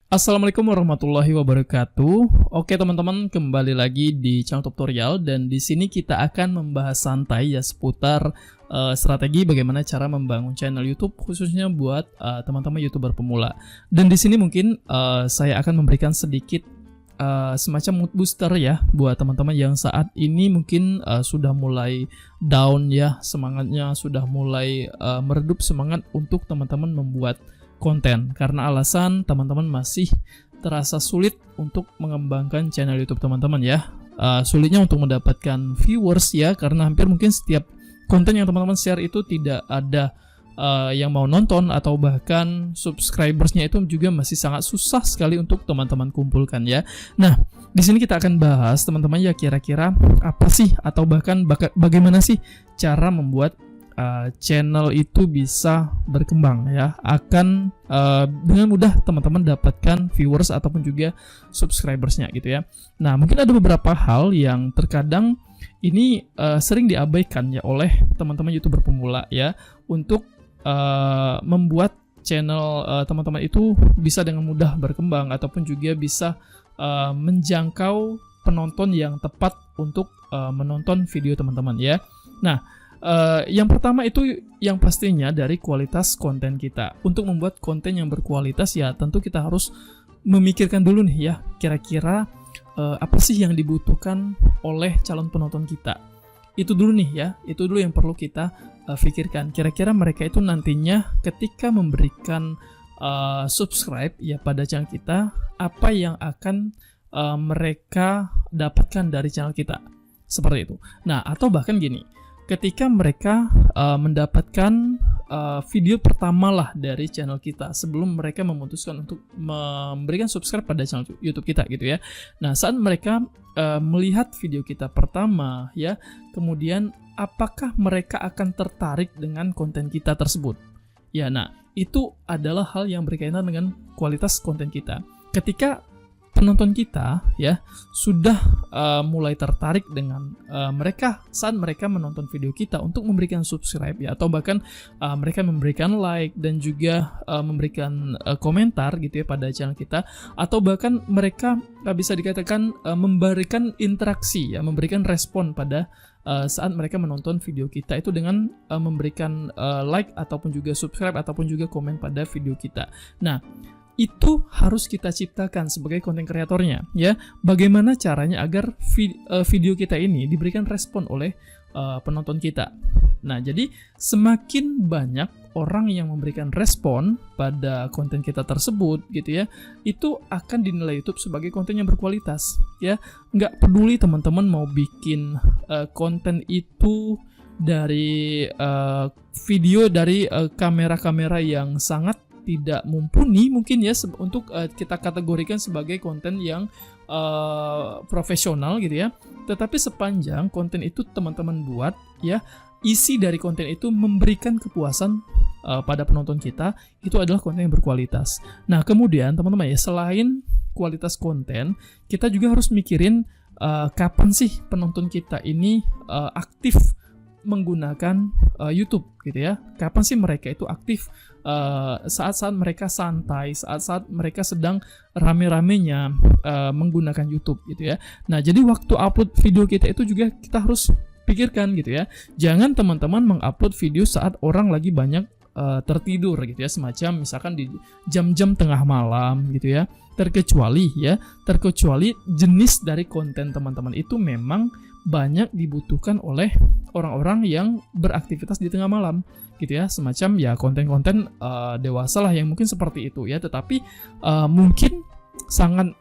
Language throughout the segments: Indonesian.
Assalamualaikum warahmatullahi wabarakatuh. Oke teman-teman, kembali lagi di channel tutorial dan di sini kita akan membahas santai ya seputar strategi bagaimana cara membangun channel YouTube khususnya buat teman-teman YouTuber pemula. Dan di sini mungkin saya akan memberikan sedikit semacam mood booster ya buat teman-teman yang saat ini mungkin sudah mulai down ya, semangatnya sudah mulai meredup semangat untuk teman-teman membuat konten karena alasan teman-teman masih terasa sulit untuk mengembangkan channel YouTube teman-teman ya. Sulitnya untuk mendapatkan viewers ya, karena hampir mungkin setiap konten yang teman-teman share itu tidak ada yang mau nonton, atau bahkan subscribersnya itu juga masih sangat susah sekali untuk teman-teman kumpulkan ya. Nah, di sini kita akan bahas teman-teman ya, kira-kira apa sih atau bahkan bagaimana sih cara membuat channel itu bisa berkembang ya, akan dengan mudah teman-teman dapatkan viewers ataupun juga subscribersnya gitu ya. Nah, mungkin ada beberapa hal yang terkadang ini sering diabaikan ya oleh teman-teman YouTuber pemula ya, untuk membuat channel teman-teman itu bisa dengan mudah berkembang ataupun juga bisa menjangkau penonton yang tepat untuk menonton video teman-teman ya. Nah, yang pertama itu yang pastinya dari kualitas konten kita. Untuk membuat konten yang berkualitas ya tentu kita harus memikirkan dulu nih ya, kira-kira apa sih yang dibutuhkan oleh calon penonton kita. Itu dulu nih ya, itu dulu yang perlu kita pikirkan. Kira-kira mereka itu nantinya ketika memberikan subscribe ya pada channel kita, apa yang akan mereka dapatkan dari channel kita. Seperti itu. Nah, atau bahkan gini, ketika mereka mendapatkan video pertama lah dari channel kita sebelum mereka memutuskan untuk memberikan subscribe pada channel YouTube kita gitu ya. Nah, saat mereka melihat video kita pertama ya, kemudian apakah mereka akan tertarik dengan konten kita tersebut? Ya, nah itu adalah hal yang berkaitan dengan kualitas konten kita. Ketika penonton kita ya sudah mulai tertarik dengan mereka saat mereka menonton video kita untuk memberikan subscribe ya, atau bahkan mereka memberikan like dan juga memberikan komentar gitu ya pada channel kita, atau bahkan mereka bisa dikatakan memberikan interaksi ya, memberikan respon pada saat mereka menonton video kita itu dengan memberikan like ataupun juga subscribe ataupun juga komen pada video kita. Nah, itu harus kita ciptakan sebagai konten kreatornya ya. Bagaimana caranya agar video kita ini diberikan respon oleh penonton kita. Nah, jadi semakin banyak orang yang memberikan respon pada konten kita tersebut gitu ya, itu akan dinilai YouTube sebagai konten yang berkualitas ya. Nggak peduli teman-teman mau bikin konten itu dari video dari kamera-kamera yang sangat tidak mumpuni mungkin ya, untuk kita kategorikan sebagai konten yang profesional gitu ya. Tetapi sepanjang konten itu teman-teman buat ya, isi dari konten itu memberikan kepuasan pada penonton kita, itu adalah konten yang berkualitas. Nah, kemudian teman-teman ya, selain kualitas konten, kita juga harus mikirin kapan sih penonton kita ini aktif menggunakan YouTube gitu ya. Kapan sih mereka itu aktif? Saat-saat mereka santai, saat-saat mereka sedang rame-ramenya menggunakan YouTube gitu ya. Nah, jadi waktu upload video kita itu juga kita harus pikirkan gitu ya. Jangan teman-teman mengupload video saat orang lagi banyak tertidur gitu ya, semacam misalkan di jam-jam tengah malam gitu ya. Terkecuali jenis dari konten teman-teman itu memang banyak dibutuhkan oleh orang-orang yang beraktivitas di tengah malam gitu ya, semacam ya konten-konten dewasa lah yang mungkin seperti itu ya. Tetapi mungkin sangat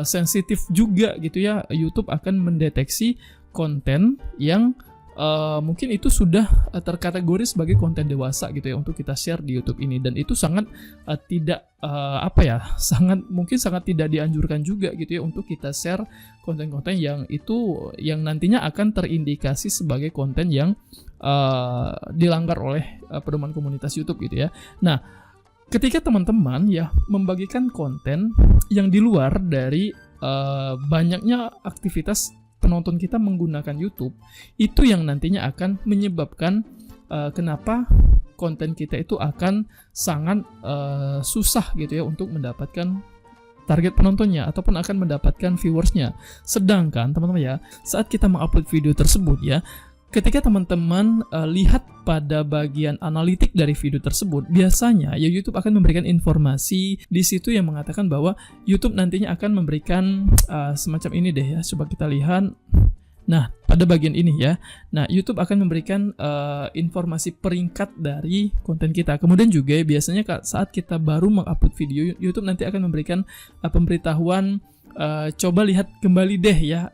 sensitif juga gitu ya, YouTube akan mendeteksi konten yang mungkin itu sudah terkategori sebagai konten dewasa gitu ya untuk kita share di YouTube ini, dan itu sangat tidak sangat tidak dianjurkan juga gitu ya untuk kita share konten-konten yang itu yang nantinya akan terindikasi sebagai konten yang dilanggar oleh pedoman komunitas YouTube gitu ya. Nah, ketika teman-teman ya membagikan konten yang di luar dari banyaknya aktivitas penonton kita menggunakan YouTube, itu yang nantinya akan menyebabkan kenapa konten kita itu akan sangat susah gitu ya untuk mendapatkan target penontonnya ataupun akan mendapatkan viewersnya. Sedangkan teman-teman ya, saat kita mengupload video tersebut ya, ketika teman-teman lihat pada bagian analitik dari video tersebut, biasanya ya YouTube akan memberikan informasi di situ yang mengatakan bahwa YouTube nantinya akan memberikan semacam ini deh ya, coba kita lihat. Nah, pada bagian ini ya, nah YouTube akan memberikan informasi peringkat dari konten kita. Kemudian juga biasanya saat kita baru mengupload video, YouTube nanti akan memberikan pemberitahuan, coba lihat kembali deh ya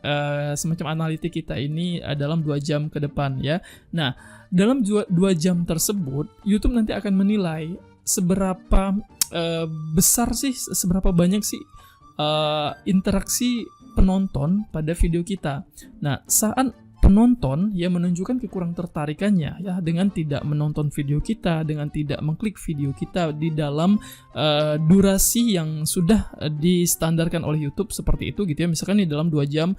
semacam analitik kita ini dalam 2 jam ke depan ya. Nah, dalam 2 jam tersebut YouTube nanti akan menilai seberapa besar sih, seberapa banyak sih interaksi penonton pada video kita. Nah, saat penonton ya menunjukkan kekurang tertarikannya ya dengan tidak menonton video kita, dengan tidak mengklik video kita di dalam durasi yang sudah distandarkan oleh YouTube seperti itu gitu ya, misalkan di dalam 2 jam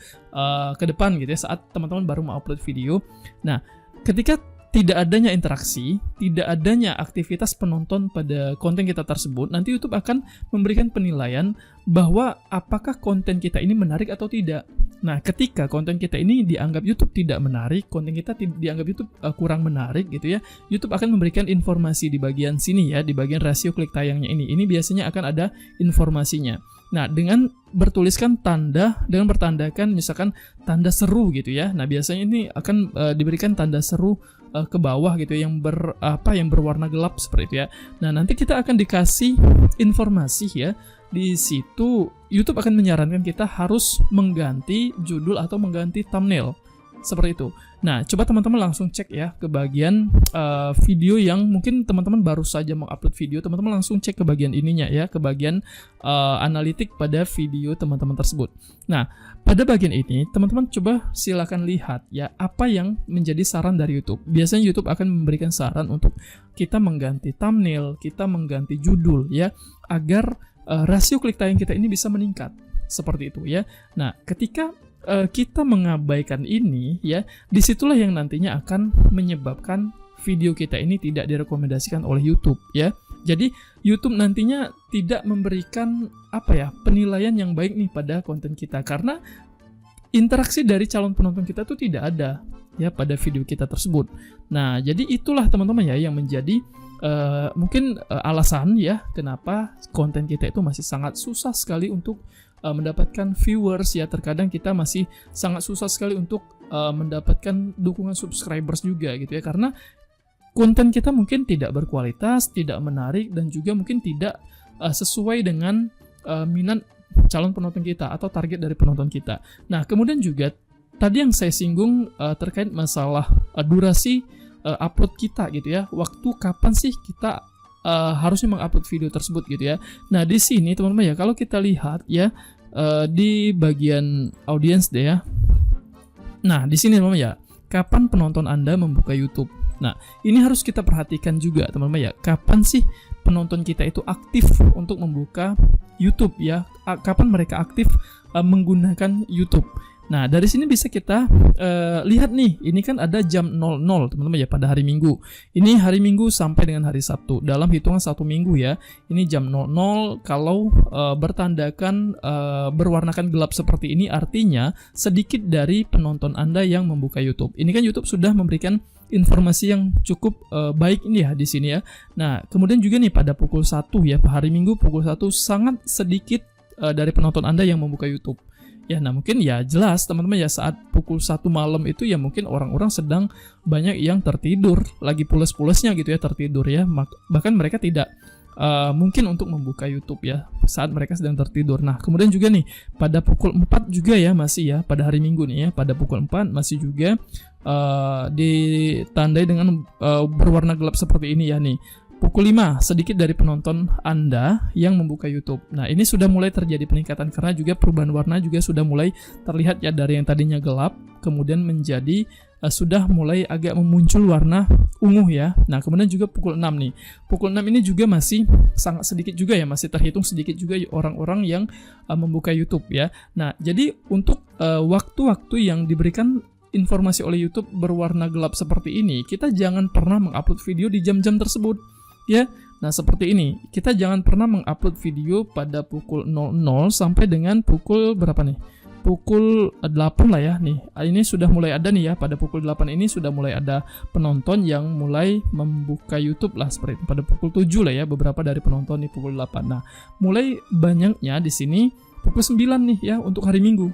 ke depan gitu ya, saat teman-teman baru mau upload video. Nah, ketika tidak adanya interaksi, tidak adanya aktivitas penonton pada konten kita tersebut, nanti YouTube akan memberikan penilaian bahwa apakah konten kita ini menarik atau tidak. Nah, ketika konten kita ini dianggap YouTube tidak menarik, konten kita dianggap YouTube kurang menarik gitu ya, YouTube akan memberikan informasi di bagian sini ya, di bagian rasio klik tayangnya ini. Ini biasanya akan ada informasinya. Nah, dengan bertuliskan tanda, dengan bertandakan misalkan tanda seru gitu ya. Nah, biasanya ini akan diberikan tanda seru ke bawah gitu yang berwarna gelap seperti itu ya. Nah, nanti kita akan dikasih informasi ya. Di situ YouTube akan menyarankan kita harus mengganti judul atau mengganti thumbnail seperti itu. Nah, coba teman-teman langsung cek ya ke bagian video yang mungkin teman-teman baru saja mengupload video, teman-teman langsung cek ke bagian ininya ya, ke bagian analitik pada video teman-teman tersebut. Nah, pada bagian ini teman-teman coba silakan lihat ya apa yang menjadi saran dari YouTube. Biasanya YouTube akan memberikan saran untuk kita mengganti thumbnail, kita mengganti judul ya, agar rasio klik tayang kita ini bisa meningkat seperti itu ya. Nah, ketika kita mengabaikan ini ya, disitulah yang nantinya akan menyebabkan video kita ini tidak direkomendasikan oleh YouTube ya. Jadi YouTube nantinya tidak memberikan penilaian yang baik nih pada konten kita, karena interaksi dari calon penonton kita tuh tidak ada ya pada video kita tersebut. Nah, jadi itulah teman-teman ya yang menjadi mungkin alasan ya kenapa konten kita itu masih sangat susah sekali untuk mendapatkan viewers ya. Terkadang kita masih sangat susah sekali untuk mendapatkan dukungan subscribers juga gitu ya, karena konten kita mungkin tidak berkualitas, tidak menarik, dan juga mungkin tidak sesuai dengan minat calon penonton kita atau target dari penonton kita. Nah, kemudian juga tadi yang saya singgung terkait masalah durasi upload kita gitu ya, waktu kapan sih kita harusnya mengupload video tersebut gitu ya. Nah, di sini teman-teman ya, kalau kita lihat ya di bagian audience deh ya. Nah, di sini teman-teman ya, kapan penonton Anda membuka YouTube. Nah, ini harus kita perhatikan juga teman-teman ya, kapan sih penonton kita itu aktif untuk membuka YouTube ya, kapan mereka aktif menggunakan YouTube. Nah, dari sini bisa kita lihat nih, ini kan ada jam 00 teman-teman ya pada hari Minggu. Ini hari Minggu sampai dengan hari Sabtu, dalam hitungan 1 minggu ya. Ini jam 00, kalau bertandakan berwarnakan gelap seperti ini, artinya sedikit dari penonton Anda yang membuka YouTube. Ini kan YouTube sudah memberikan informasi yang cukup baik ini ya di sini ya. Nah, kemudian juga nih pada pukul 1 ya, hari Minggu pukul 1 sangat sedikit dari penonton Anda yang membuka YouTube. Ya, nah mungkin ya jelas teman-teman ya, saat pukul 1 malam itu ya mungkin orang-orang sedang banyak yang tertidur, lagi pules-pulesnya gitu ya, tertidur ya. Bahkan mereka tidak mungkin untuk membuka YouTube ya saat mereka sedang tertidur. Nah, kemudian juga nih pada pukul 4 juga ya, masih ya pada hari Minggu nih ya, pada pukul 4 masih juga ditandai dengan berwarna gelap seperti ini ya nih. Pukul 5, sedikit dari penonton Anda yang membuka YouTube. Nah, ini sudah mulai terjadi peningkatan karena juga perubahan warna juga sudah mulai terlihat ya, dari yang tadinya gelap kemudian menjadi sudah mulai agak memuncul warna ungu ya. Nah, kemudian juga pukul 6 nih. Pukul 6 ini juga masih sangat sedikit juga ya, masih terhitung sedikit juga orang-orang yang membuka YouTube ya. Nah, jadi untuk waktu-waktu yang diberikan informasi oleh YouTube berwarna gelap seperti ini, kita jangan pernah mengupload video di jam-jam tersebut. Ya, Nah, seperti ini. Kita jangan pernah mengupload video pada pukul 00 sampai dengan pukul berapa nih? Pukul 8 lah ya nih. Ini sudah mulai ada nih ya, pada pukul 8 ini sudah mulai ada penonton yang mulai membuka YouTube lah seperti itu. Pada pukul 7 lah ya, beberapa dari penonton di pukul 8. Nah, mulai banyaknya di sini pukul 9 nih ya untuk hari Minggu.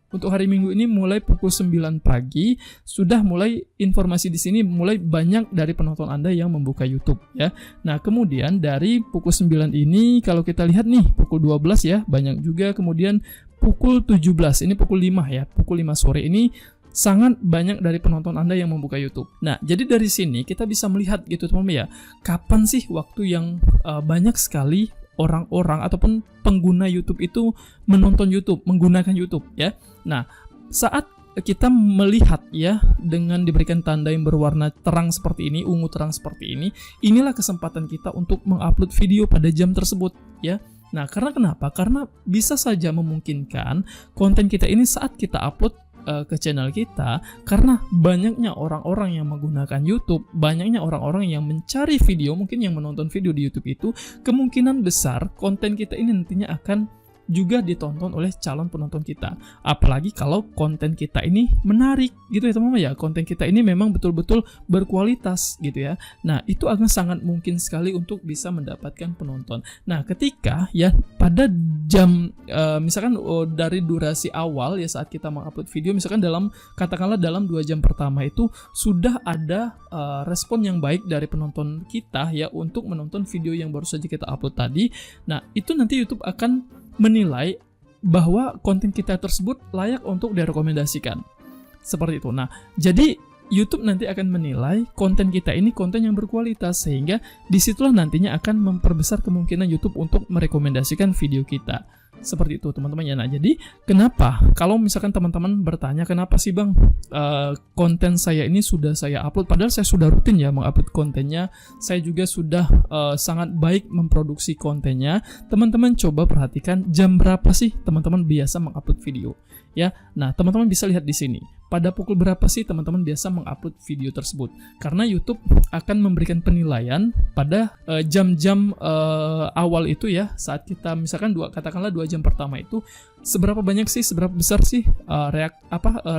Untuk hari Minggu ini mulai pukul 9 pagi sudah mulai informasi di sini mulai banyak dari penonton Anda yang membuka YouTube ya. Nah, kemudian dari pukul 9 ini kalau kita lihat nih pukul 12 ya, banyak juga. Kemudian pukul 17, ini pukul 5 ya. Pukul 5 sore ini sangat banyak dari penonton Anda yang membuka YouTube. Nah, jadi dari sini kita bisa melihat gitu teman-teman ya, kapan sih waktu yang banyak sekali orang-orang ataupun pengguna YouTube itu menonton YouTube, menggunakan YouTube ya. Nah, saat kita melihat ya dengan diberikan tanda yang berwarna terang seperti ini, ungu terang seperti ini, inilah kesempatan kita untuk mengupload video pada jam tersebut ya. Nah, karena kenapa? Karena bisa saja memungkinkan konten kita ini saat kita upload ke channel kita, karena banyaknya orang-orang yang menggunakan YouTube, banyaknya orang-orang yang mencari video, mungkin yang menonton video di YouTube itu, kemungkinan besar konten kita ini nantinya akan juga ditonton oleh calon penonton kita. Apalagi kalau konten kita ini menarik gitu ya teman-teman ya. Konten kita ini memang betul-betul berkualitas gitu ya. Nah, itu akan sangat mungkin sekali untuk bisa mendapatkan penonton. Nah, ketika ya pada jam misalkan dari durasi awal ya saat kita mengupload video, misalkan katakanlah dalam 2 jam pertama itu sudah ada respon yang baik dari penonton kita ya untuk menonton video yang baru saja kita upload tadi. Nah, itu nanti YouTube akan menilai bahwa konten kita tersebut layak untuk direkomendasikan. Seperti itu. Nah, jadi YouTube nanti akan menilai konten kita ini konten yang berkualitas, sehingga disitulah nantinya akan memperbesar kemungkinan YouTube untuk merekomendasikan video kita. Seperti itu teman-teman ya. Nah, jadi kenapa kalau misalkan teman-teman bertanya kenapa sih bang konten saya ini sudah saya upload, padahal saya sudah rutin ya mengupload kontennya, saya juga sudah sangat baik memproduksi kontennya. Teman-teman coba perhatikan jam berapa sih teman-teman biasa mengupload video ya. Nah, teman-teman bisa lihat di sini pada pukul berapa sih teman-teman biasa mengupload video tersebut, karena YouTube akan memberikan penilaian pada jam-jam awal itu ya, saat kita misalkan katakanlah 2 jam pertama itu seberapa besar sih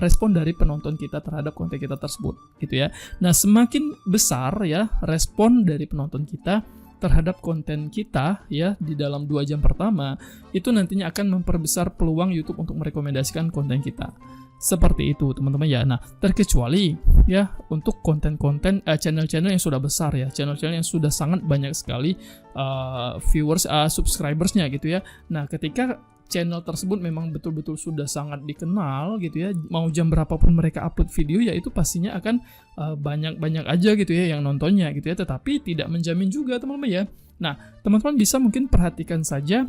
respon dari penonton kita terhadap konten kita tersebut gitu ya. Nah, semakin besar ya respon dari penonton kita terhadap konten kita ya di dalam 2 jam pertama, itu nantinya akan memperbesar peluang YouTube untuk merekomendasikan konten kita. Seperti itu teman-teman ya. Nah, terkecuali ya untuk konten-konten channel-channel yang sudah besar ya, channel-channel yang sudah sangat banyak sekali subscribersnya gitu ya. Nah, ketika channel tersebut memang betul-betul sudah sangat dikenal gitu ya, mau jam berapapun mereka upload video ya itu pastinya akan banyak-banyak aja gitu ya yang nontonnya gitu ya, tetapi tidak menjamin juga teman-teman ya. Nah, teman-teman bisa mungkin perhatikan saja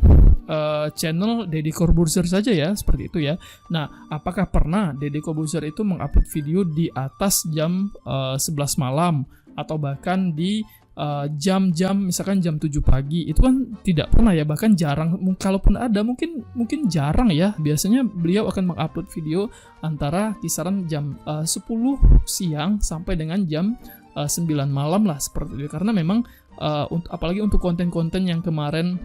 channel Deddy Corbuzier saja ya, seperti itu ya. Nah, apakah pernah Deddy Corbuzier itu mengupload video di atas jam 11 malam atau bahkan di jam-jam misalkan jam 7 pagi? Itu kan tidak pernah ya, bahkan jarang. Kalaupun ada mungkin jarang ya. Biasanya beliau akan mengupload video antara kisaran jam 10 siang sampai dengan jam 9 malam lah seperti itu. Karena memang apalagi untuk konten-konten yang kemarin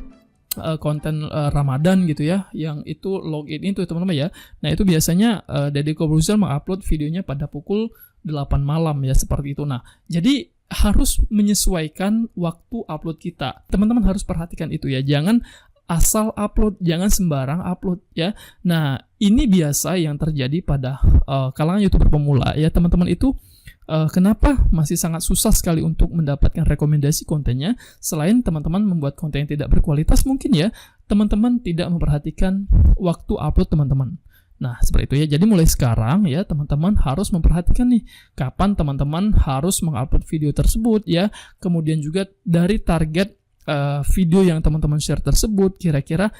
konten Ramadan gitu ya, yang itu login itu teman-teman ya. Nah, itu biasanya Deddy Corbuzier mengupload videonya pada pukul 8 malam ya, seperti itu. Nah, jadi harus menyesuaikan waktu upload kita. Teman-teman harus perhatikan itu ya. Jangan asal upload, jangan sembarang upload ya. Nah, ini biasa yang terjadi pada kalangan YouTuber pemula ya, teman-teman itu. Kenapa masih sangat susah sekali untuk mendapatkan rekomendasi kontennya? Selain teman-teman membuat konten yang tidak berkualitas, mungkin ya teman-teman tidak memperhatikan waktu upload teman-teman. Nah, seperti itu ya. Jadi mulai sekarang ya teman-teman harus memperhatikan nih kapan teman-teman harus mengupload video tersebut ya. Kemudian juga dari target video yang teman-teman share tersebut, kira-kira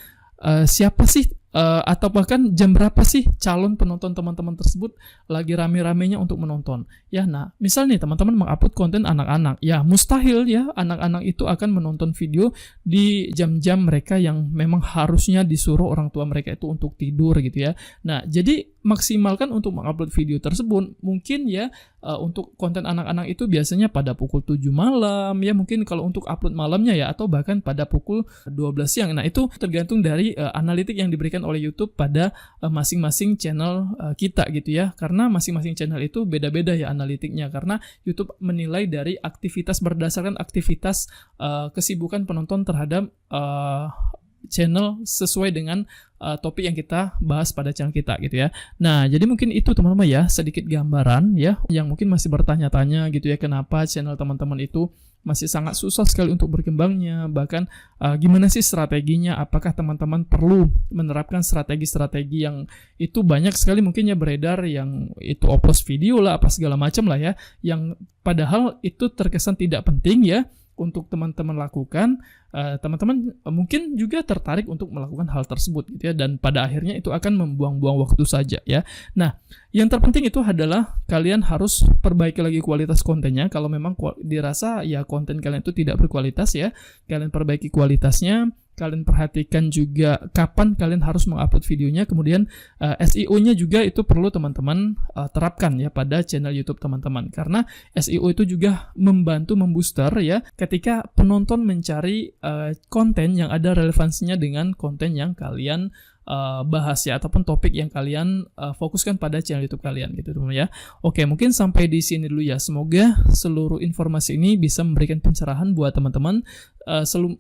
siapa sih atau bahkan jam berapa sih calon penonton teman-teman tersebut lagi rame-ramenya untuk menonton ya. Nah, misal nih teman-teman mengupload konten anak-anak ya, mustahil ya anak-anak itu akan menonton video di jam-jam mereka yang memang harusnya disuruh orang tua mereka itu untuk tidur gitu ya. Nah, jadi maksimalkan untuk mengupload video tersebut. Mungkin ya untuk konten anak-anak itu biasanya pada pukul 7 malam ya, mungkin kalau untuk upload malamnya ya, atau bahkan pada pukul 12 siang. Nah, itu tergantung dari analitik yang diberikan oleh YouTube pada masing-masing channel kita gitu ya. Karena masing-masing channel itu beda-beda ya analitiknya, karena YouTube menilai dari aktivitas berdasarkan aktivitas kesibukan penonton terhadap channel sesuai dengan topik yang kita bahas pada channel kita gitu ya. Nah, jadi mungkin itu teman-teman ya, sedikit gambaran ya, yang mungkin masih bertanya-tanya gitu ya, kenapa channel teman-teman itu masih sangat susah sekali untuk berkembangnya, bahkan gimana sih strateginya, apakah teman-teman perlu menerapkan strategi-strategi yang itu banyak sekali mungkin ya beredar, yang itu oplos video lah, apa segala macam lah ya, yang padahal itu terkesan tidak penting ya untuk teman-teman lakukan. Teman-teman mungkin juga tertarik untuk melakukan hal tersebut gitu ya, dan pada akhirnya itu akan membuang-buang waktu saja ya. Nah, yang terpenting itu adalah kalian harus perbaiki lagi kualitas kontennya. Kalau memang dirasa ya konten kalian itu tidak berkualitas ya, kalian perbaiki kualitasnya. Kalian perhatikan juga kapan kalian harus mengupload videonya. Kemudian SEO-nya juga itu perlu teman-teman terapkan ya pada channel YouTube teman-teman, karena SEO itu juga membantu membooster ya ketika penonton mencari konten yang ada relevansinya dengan konten yang kalian bahas ya, ataupun topik yang kalian fokuskan pada channel YouTube kalian gitu teman-teman ya. Oke, mungkin sampai di sini dulu ya. Semoga seluruh informasi ini bisa memberikan pencerahan buat teman-teman.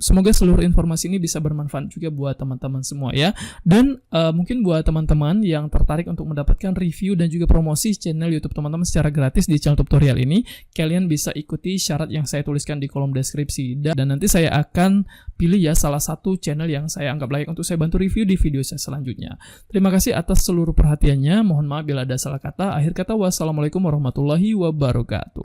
Semoga seluruh informasi ini bisa bermanfaat juga buat teman-teman semua ya. Dan mungkin buat teman-teman yang tertarik untuk mendapatkan review dan juga promosi channel YouTube teman-teman secara gratis di channel tutorial ini, kalian bisa ikuti syarat yang saya tuliskan di kolom deskripsi, dan nanti saya akan pilih ya salah satu channel yang saya anggap layak untuk saya bantu review di video saya selanjutnya. Terima kasih atas seluruh perhatiannya. Mohon maaf bila ada salah kata. Akhir kata, wassalamualaikum warahmatullahi wabarakatuh.